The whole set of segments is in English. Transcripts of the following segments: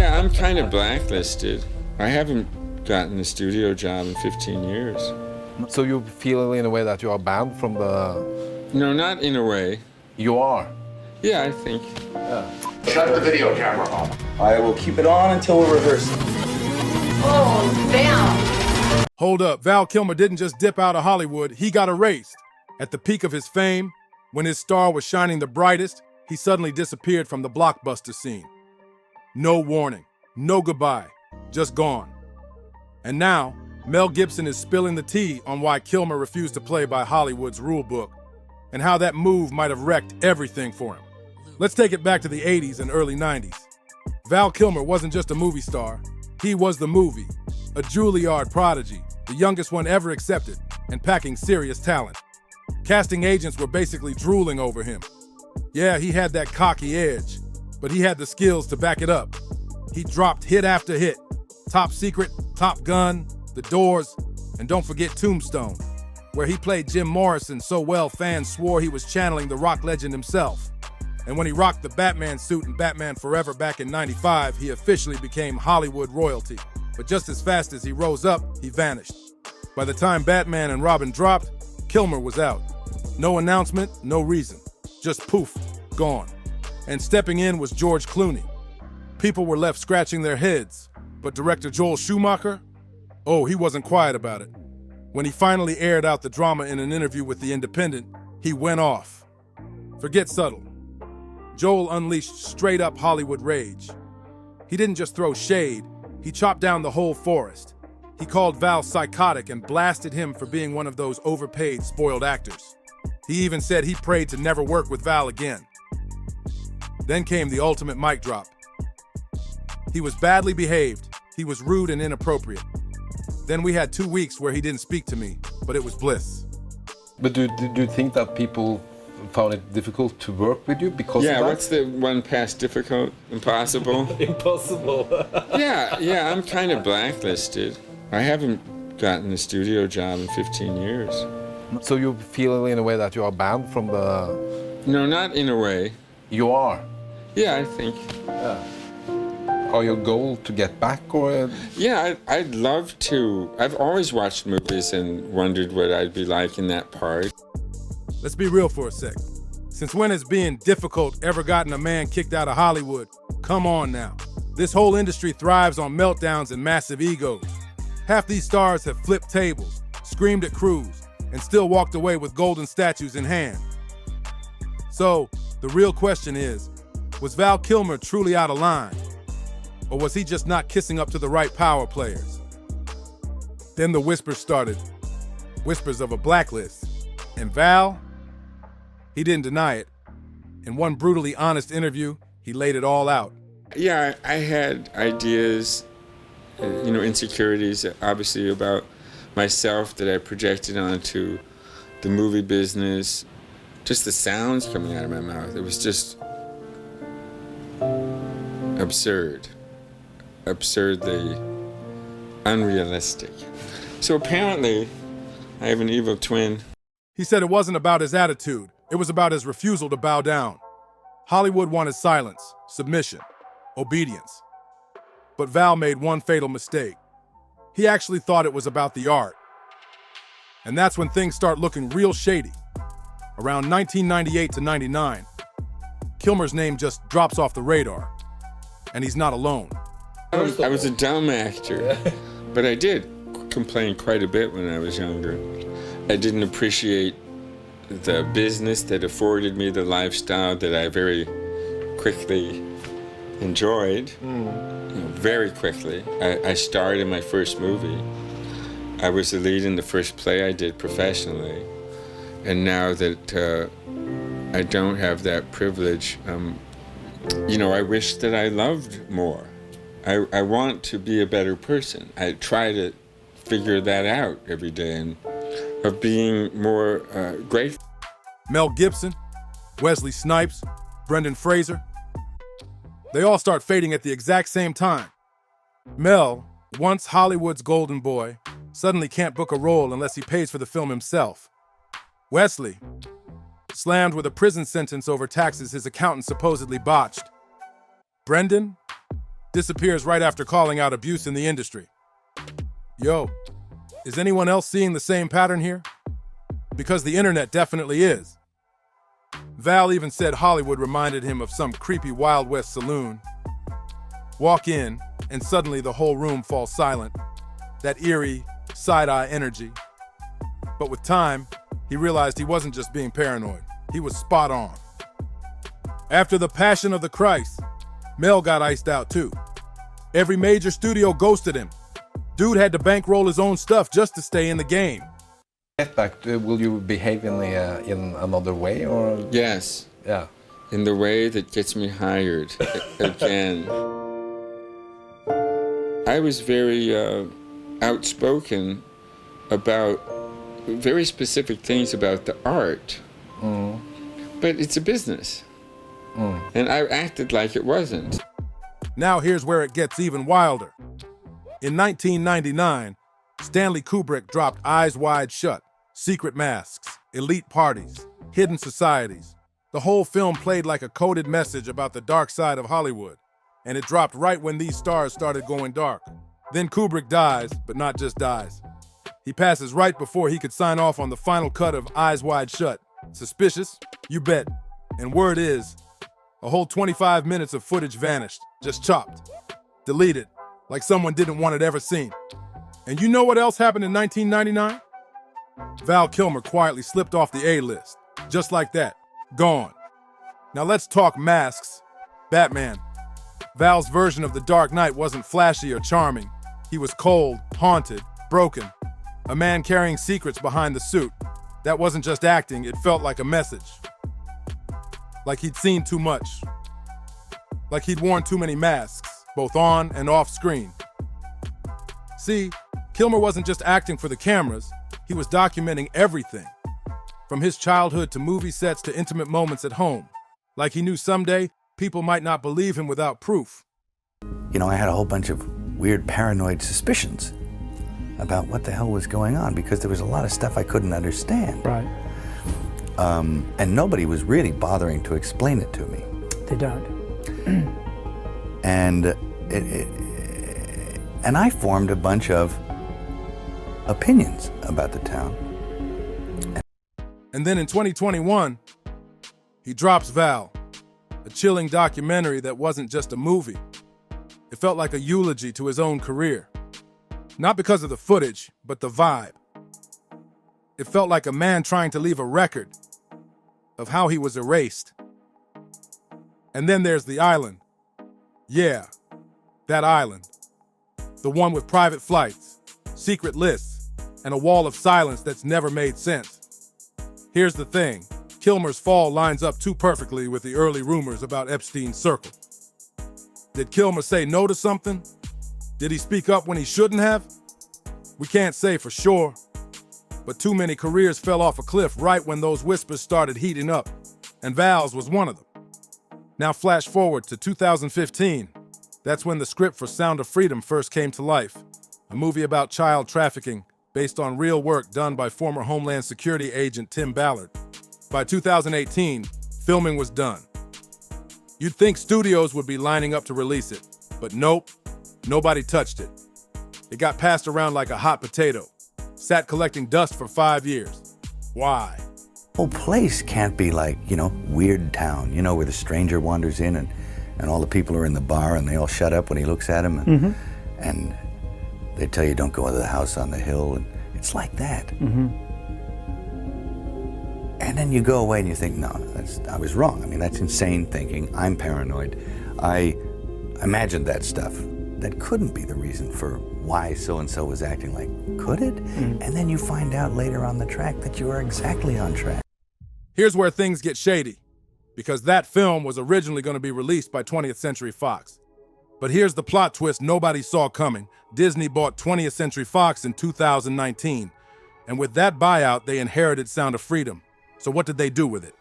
Yeah, I'm kind of blacklisted. I haven't gotten a studio job in 15 years. So you feel in a way that you are banned from the... No, not in a way. You are? Yeah, I think. Shut the video camera off. I will keep it on until we're rehearsing. Oh, Val! Hold up, Val Kilmer didn't just dip out of Hollywood, he got erased. At the peak of his fame, when his star was shining the brightest, he suddenly disappeared from the blockbuster scene. No warning, no goodbye, just gone. And now, Mel Gibson is spilling the tea on why Kilmer refused to play by Hollywood's rulebook, and how that move might have wrecked everything for him. Let's take it back to the 80s and early 90s. Val Kilmer wasn't just a movie star, he was the movie, a Juilliard prodigy, the youngest one ever accepted, and packing serious talent. Casting agents were basically drooling over him. Yeah, he had that cocky edge, but he had the skills to back it up. He dropped hit after hit, Top Secret, Top Gun, The Doors, and don't forget Tombstone, where he played Jim Morrison so well fans swore he was channeling the rock legend himself. And when he rocked the Batman suit in Batman Forever back in '95, he officially became Hollywood royalty. But just as fast as he rose up, he vanished. By the time Batman and Robin dropped, Kilmer was out. No announcement, no reason. Just poof, gone. And stepping in was George Clooney. People were left scratching their heads, but director Joel Schumacher? Oh, he wasn't quiet about it. When he finally aired out the drama in an interview with The Independent, he went off. Forget subtle. Joel unleashed straight-up Hollywood rage. He didn't just throw shade, he chopped down the whole forest. He called Val psychotic and blasted him for being one of those overpaid, spoiled actors. He even said he prayed to never work with Val again. Then came the ultimate mic drop. He was badly behaved, he was rude and inappropriate. Then we had 2 weeks where he didn't speak to me, but it was bliss. But do you think that people found it difficult to work with you because of that? Yeah, what's the one past difficult? Impossible? Impossible. Yeah, I'm kind of blacklisted. I haven't gotten a studio job in 15 years. So you feel in a way that you are banned from the... No, not in a way. You are? Yeah, I think. Are your goal to get back or...? Yeah, I'd love to. I've always watched movies and wondered what I'd be like in that part. Let's be real for a sec. Since when has being difficult ever gotten a man kicked out of Hollywood? Come on now. This whole industry thrives on meltdowns and massive egos. Half these stars have flipped tables, screamed at crews, and still walked away with golden statues in hand. So, the real question is, was Val Kilmer truly out of line? Or was he just not kissing up to the right power players? Then the whispers started. Whispers of a blacklist. And Val, he didn't deny it. In one brutally honest interview, he laid it all out. Yeah, I had ideas, insecurities, obviously, about myself that I projected onto the movie business. Just the sounds coming out of my mouth, it was just absurdly unrealistic. So apparently, I have an evil twin. He said it wasn't about his attitude, it was about his refusal to bow down. Hollywood wanted silence, submission, obedience. But Val made one fatal mistake. He actually thought it was about the art. And that's when things start looking real shady. Around 1998 to 99, Kilmer's name just drops off the radar. And he's not alone. I was a dumb actor, but I did complain quite a bit when I was younger. I didn't appreciate the business that afforded me the lifestyle that I very quickly enjoyed. Very quickly. I starred in my first movie. I was the lead in the first play I did professionally. And now that I don't have that privilege, I wish that I loved more. I want to be a better person. I try to figure that out every day and of being more grateful. Mel Gibson, Wesley Snipes, Brendan Fraser, they all start fading at the exact same time. Mel, once Hollywood's golden boy, suddenly can't book a role unless he pays for the film himself. Wesley, slammed with a prison sentence over taxes his accountant supposedly botched. Brendan, disappears right after calling out abuse in the industry. Yo, is anyone else seeing the same pattern here? Because the internet definitely is. Val even said Hollywood reminded him of some creepy Wild West saloon. Walk in, and suddenly the whole room falls silent. That eerie, side-eye energy. But with time, he realized he wasn't just being paranoid. He was spot on. After the Passion of the Christ, Mel got iced out too. Every major studio ghosted him. Dude had to bankroll his own stuff just to stay in the game. Get back. Will you behave in another way, or? Yes. Yeah. In the way that gets me hired again. I was very outspoken about very specific things about the art. But it's a business. And I acted like it wasn't. Now here's where it gets even wilder. In 1999, Stanley Kubrick dropped Eyes Wide Shut, Secret Masks, Elite Parties, Hidden Societies. The whole film played like a coded message about the dark side of Hollywood, and it dropped right when these stars started going dark. Then Kubrick dies, but not just dies. He passes right before he could sign off on the final cut of Eyes Wide Shut. Suspicious? You bet. And word is, a whole 25 minutes of footage vanished, just chopped, deleted, like someone didn't want it ever seen. And you know what else happened in 1999? Val Kilmer quietly slipped off the A-list, just like that, gone. Now let's talk masks. Batman. Val's version of the Dark Knight wasn't flashy or charming. He was cold, haunted, broken. A man carrying secrets behind the suit. That wasn't just acting, it felt like a message. Like he'd seen too much. Like he'd worn too many masks, both on and off screen. See, Kilmer wasn't just acting for the cameras, he was documenting everything. From his childhood to movie sets to intimate moments at home. Like he knew someday, people might not believe him without proof. You know, I had a whole bunch of weird paranoid suspicions about what the hell was going on because there was a lot of stuff I couldn't understand. Right. And nobody was really bothering to explain it to me. They don't. And and I formed a bunch of opinions about the town. And then in 2021, he drops Val, a chilling documentary that wasn't just a movie. It felt like a eulogy to his own career. Not because of the footage, but the vibe. It felt like a man trying to leave a record of how he was erased. And then there's the island. Yeah, that island. The one with private flights, secret lists, and a wall of silence that's never made sense. Here's the thing. Kilmer's fall lines up too perfectly with the early rumors about Epstein's circle. Did Kilmer say no to something? Did he speak up when he shouldn't have? We can't say for sure, but too many careers fell off a cliff right when those whispers started heating up, and Val's was one of them. Now flash forward to 2015. That's when the script for Sound of Freedom first came to life, a movie about child trafficking based on real work done by former Homeland Security agent Tim Ballard. By 2018, filming was done. You'd think studios would be lining up to release it, but nope, nobody touched it. It got passed around like a hot potato, sat collecting dust for 5 years. Why? Whole place can't be like, you know, Weird Town, you know, where the stranger wanders in and all the people are in the bar and they all shut up when he looks at them and they tell you don't go into the house on the hill, and it's like that. And then you go away and you think, no, I was wrong. I mean, that's insane thinking. I'm paranoid. I imagined that stuff. That couldn't be the reason for why so-and-so was acting like, could it? And then you find out later on the track that you are exactly on track. Here's where things get shady, because that film was originally going to be released by 20th Century Fox. But here's the plot twist nobody saw coming. Disney bought 20th Century Fox in 2019, and with that buyout, they inherited Sound of Freedom. So what did they do with it?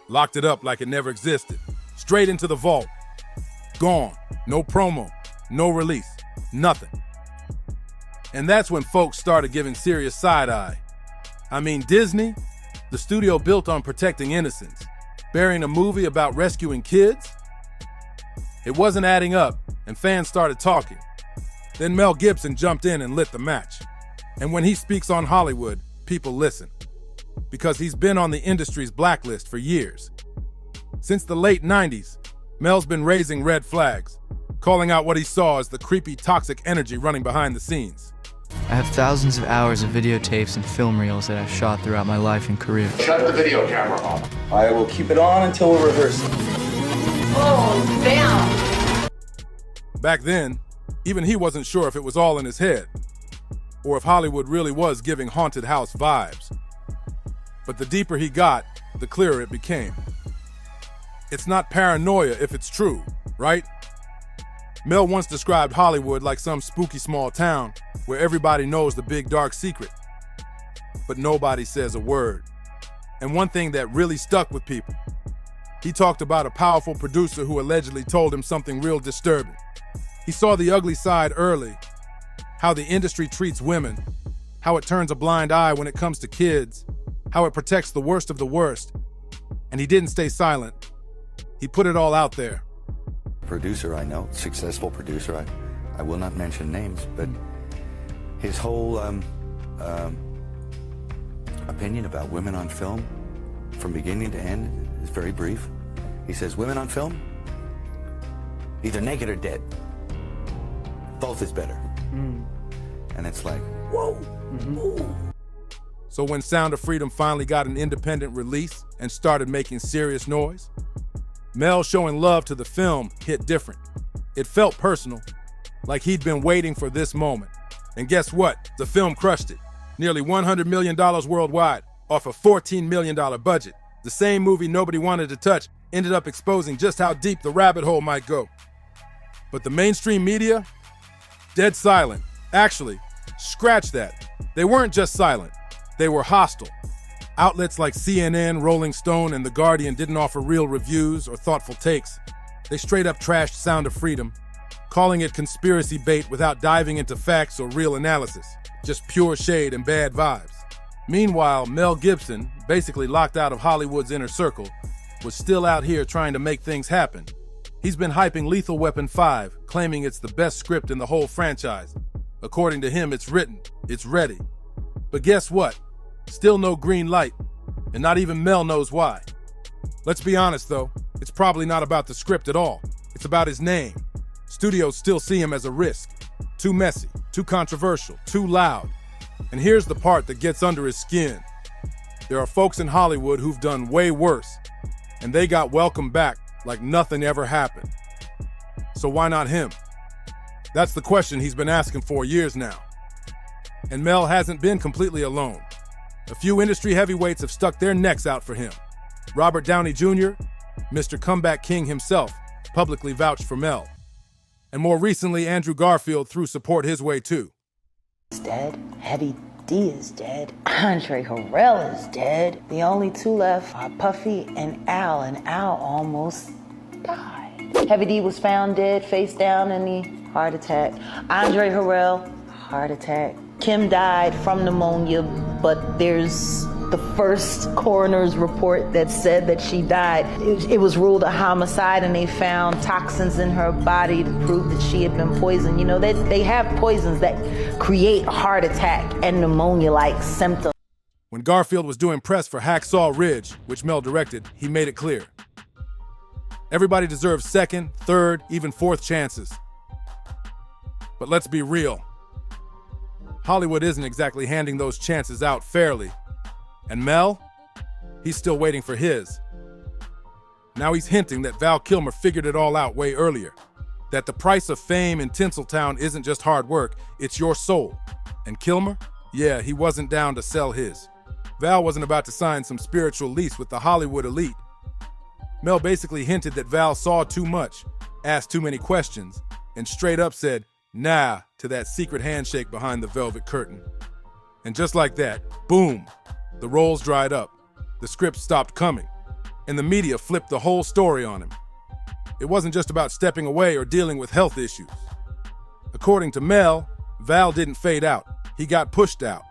Locked it up like it never existed. Straight into the vault. Gone. No promo. No release. Nothing. And that's when folks started giving serious side-eye. I mean, Disney, the studio built on protecting innocence, burying a movie about rescuing kids? It wasn't adding up, and fans started talking. Then Mel Gibson jumped in and lit the match. And when he speaks on Hollywood, people listen. Because he's been on the industry's blacklist for years. Since the late 90s, Mel's been raising red flags, calling out what he saw as the creepy, toxic energy running behind the scenes. I have thousands of hours of videotapes and film reels that I've shot throughout my life and career. Shut the video camera off. I will keep it on until we're rehearsing. Oh, damn! Back then, even he wasn't sure if it was all in his head, or if Hollywood really was giving haunted house vibes. But the deeper he got, the clearer it became. It's not paranoia if it's true, right? Mel once described Hollywood like some spooky small town where everybody knows the big dark secret, but nobody says a word. And one thing that really stuck with people, he talked about a powerful producer who allegedly told him something real disturbing. He saw the ugly side early, how the industry treats women, how it turns a blind eye when it comes to kids, how it protects the worst of the worst, and he didn't stay silent. He put it all out there. Producer I know, successful producer, I will not mention names, but his whole opinion about women on film, from beginning to end, is very brief. He says, women on film, either naked or dead. Both is better. And it's like, whoa. So when Sound of Freedom finally got an independent release and started making serious noise, Mel showing love to the film hit different. It felt personal, like he'd been waiting for this moment. And guess what? The film crushed it. Nearly $100 million worldwide off a $14 million budget. The same movie nobody wanted to touch ended up exposing just how deep the rabbit hole might go. But the mainstream media, dead silent. Actually, scratch that. They weren't just silent, they were hostile. Outlets like CNN, Rolling Stone, and The Guardian didn't offer real reviews or thoughtful takes. They straight up trashed Sound of Freedom, calling it conspiracy bait without diving into facts or real analysis, just pure shade and bad vibes. Meanwhile, Mel Gibson, basically locked out of Hollywood's inner circle, was still out here trying to make things happen. He's been hyping Lethal Weapon 5, claiming it's the best script in the whole franchise. According to him, it's written, it's ready. But guess what? Still no green light, and not even Mel knows why. Let's be honest though, it's probably not about the script at all. It's about his name. Studios still see him as a risk. Too messy, too controversial, too loud. And here's the part that gets under his skin. There are folks in Hollywood who've done way worse, and they got welcomed back like nothing ever happened. So why not him? That's the question he's been asking for years now. And Mel hasn't been completely alone. A few industry heavyweights have stuck their necks out for him. Robert Downey Jr., Mr. Comeback King himself, publicly vouched for Mel. And more recently, Andrew Garfield threw support his way too. Is dead. Heavy D is dead. Andre Harrell is dead. The only two left are Puffy and Al almost died. Heavy D was found dead, face down in the heart attack. Andre Harrell, heart attack. Kim died from pneumonia, but there's the first coroner's report that said that she died. It was ruled a homicide, and they found toxins in her body to prove that she had been poisoned. You know, they have poisons that create heart attack and pneumonia-like symptoms. When Garfield was doing press for Hacksaw Ridge, which Mel directed, he made it clear. Everybody deserves second, third, even fourth chances. But let's be real. Hollywood isn't exactly handing those chances out fairly. And Mel, he's still waiting for his. Now he's hinting that Val Kilmer figured it all out way earlier. That the price of fame in Tinseltown isn't just hard work, it's your soul. And Kilmer? Yeah, he wasn't down to sell his. Val wasn't about to sign some spiritual lease with the Hollywood elite. Mel basically hinted that Val saw too much, asked too many questions, and straight up said, nah, to that secret handshake behind the velvet curtain. And just like that, boom, the roles dried up, the script stopped coming, and the media flipped the whole story on him. It wasn't just about stepping away or dealing with health issues. According to Mel, Val didn't fade out, he got pushed out.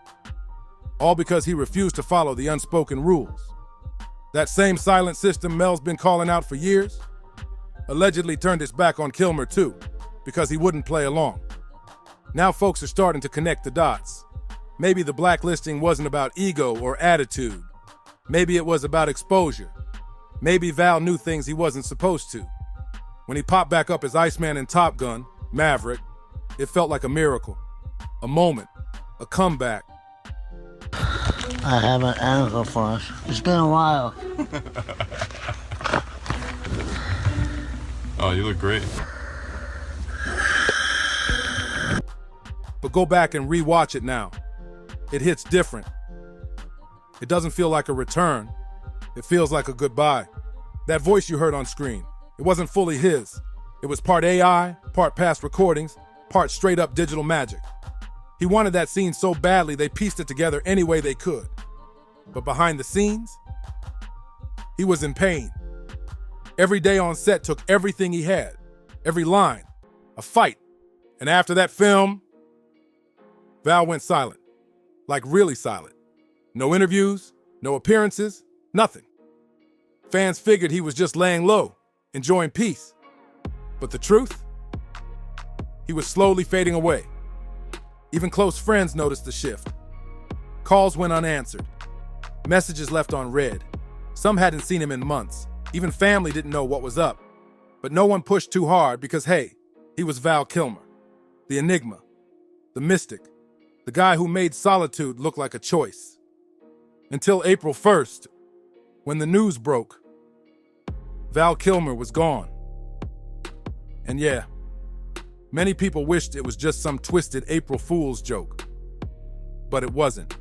All because he refused to follow the unspoken rules. That same silent system Mel's been calling out for years allegedly turned its back on Kilmer too. because he wouldn't play along. Now folks are starting to connect the dots. Maybe the blacklisting wasn't about ego or attitude. Maybe it was about exposure. Maybe Val knew things he wasn't supposed to. When he popped back up as Iceman in Top Gun, Maverick, it felt like a miracle. A moment. A comeback. I have an answer for us. It's been a while. Oh, you look great. But go back and re-watch it now. It hits different. It doesn't feel like a return. It feels like a goodbye. That voice you heard on screen, it wasn't fully his. It was part AI, part past recordings, part straight up digital magic. He wanted that scene so badly they pieced it together any way they could. But behind the scenes, he was in pain. Every day on set took everything he had, every line, a fight. And after that film, Val went silent, like really silent. No interviews, no appearances, nothing. Fans figured he was just laying low, enjoying peace. But the truth? He was slowly fading away. Even close friends noticed the shift. Calls went unanswered. Messages left on read. Some hadn't seen him in months. Even family didn't know what was up. But no one pushed too hard because, hey, he was Val Kilmer. The enigma. The mystic. The guy who made solitude look like a choice. Until April 1st, when the news broke. Val Kilmer was gone. And yeah, many people wished it was just some twisted April Fool's joke. But it wasn't.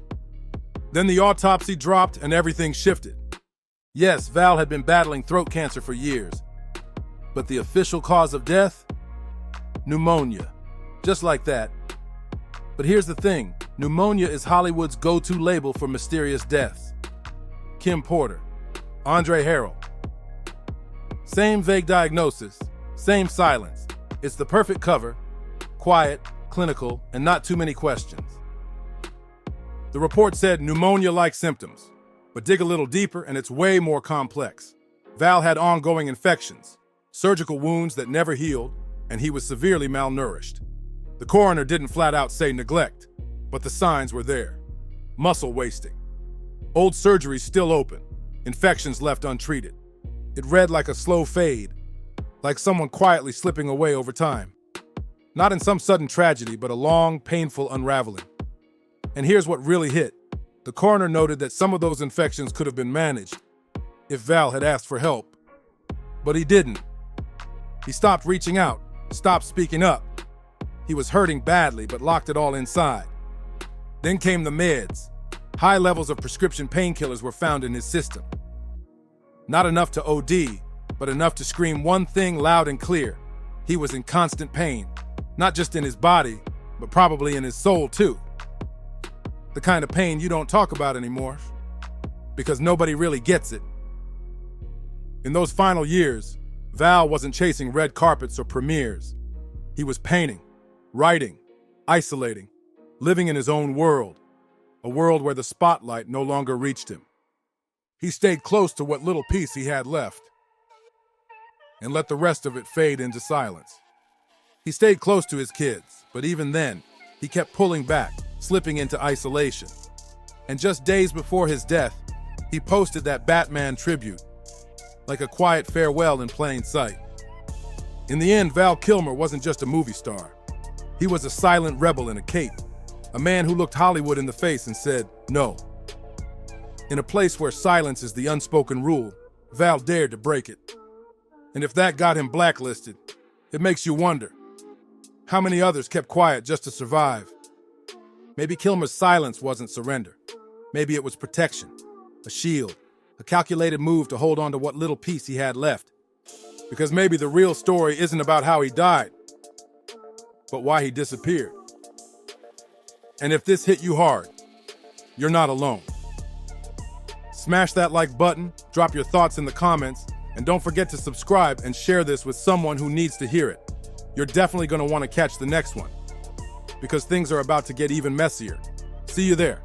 Then the autopsy dropped and everything shifted. Yes, Val had been battling throat cancer for years. But the official cause of death? Pneumonia. Just like that. But here's the thing, pneumonia is Hollywood's go-to label for mysterious deaths. Kim Porter, Andre Harrell. Same vague diagnosis, same silence. It's the perfect cover, quiet, clinical, and not too many questions. The report said pneumonia-like symptoms, but dig a little deeper and it's way more complex. Val had ongoing infections, surgical wounds that never healed, and he was severely malnourished. The coroner didn't flat out say neglect, but the signs were there. Muscle wasting. Old surgeries still open, infections left untreated. It read like a slow fade, like someone quietly slipping away over time. Not in some sudden tragedy, but a long, painful unraveling. And here's what really hit. The coroner noted that some of those infections could have been managed if Val had asked for help. But he didn't. He stopped reaching out, stopped speaking up. He was hurting badly, but locked it all inside. Then came the meds. High levels of prescription painkillers were found in his system. Not enough to OD, but enough to scream one thing loud and clear. He was in constant pain, not just in his body, but probably in his soul too. The kind of pain you don't talk about anymore, because nobody really gets it. In those final years, Val wasn't chasing red carpets or premieres. He was painting, writing, isolating, living in his own world, a world where the spotlight no longer reached him. He stayed close to what little piece he had left and let the rest of it fade into silence. He stayed close to his kids, but even then, he kept pulling back, slipping into isolation. And just days before his death, he posted that Batman tribute, like a quiet farewell in plain sight. In the end, Val Kilmer wasn't just a movie star. He was a silent rebel in a cape, a man who looked Hollywood in the face and said, no. In a place where silence is the unspoken rule, Val dared to break it. And if that got him blacklisted, it makes you wonder, how many others kept quiet just to survive? Maybe Kilmer's silence wasn't surrender. Maybe it was protection, a shield, a calculated move to hold on to what little piece he had left. Because maybe the real story isn't about how he died, but why he disappeared. And if this hit you hard, you're not alone. Smash that like button, drop your thoughts in the comments, and don't forget to subscribe and share this with someone who needs to hear it. You're definitely going to want to catch the next one, because things are about to get even messier. See you there.